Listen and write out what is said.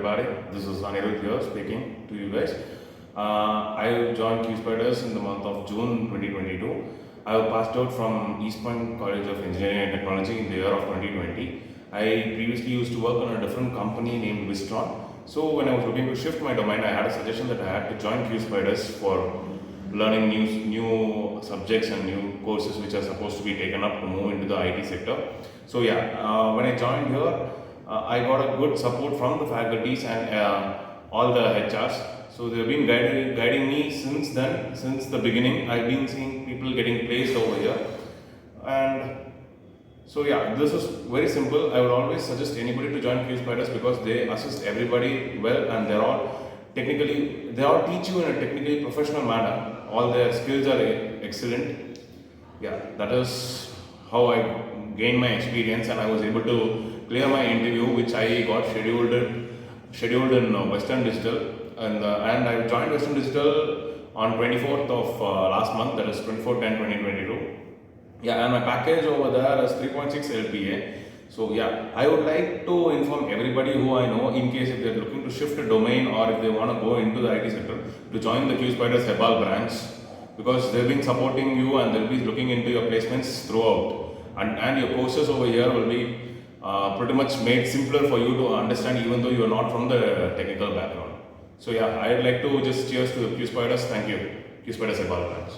everybody. This is ANIRUDH here speaking to you guys. I joined QSpiders in the month of June 2022. I passed out from East Point College of Engineering and Technology in the year of 2020. I previously used to work on a different company named Wistron. So when I was looking to shift my domain, I had a suggestion that I had to join QSpiders for learning new subjects and new courses which are supposed to be taken up to move into the IT sector. So when I joined here, I got a good support from the faculties and all the HRs. So they've been guiding me since then, since the beginning. I've been seeing people getting placed over here. And so this is very simple. I would always suggest anybody to join QSpiders because they assist everybody well, and they all teach you in a technically professional manner. All their skills are excellent. That is how I gained my experience, and I was able to clear my interview, which I got scheduled in Western Digital, and I joined Western Digital on 24th of last month, that is 24/10/2022. And my package over there is 3.6 LPA. So I would like to inform everybody who I know, in case if they're looking to shift a domain or if they want to go into the IT sector, to join the QSpiders Hebbal Branch, because they've been supporting you and they'll be looking into your placements throughout, and your courses over here will be pretty much made simpler for you to understand, even though you're not from the technical background. So I'd like to just cheers to QSpiders. Thank you, QSpiders Hebbal Branch.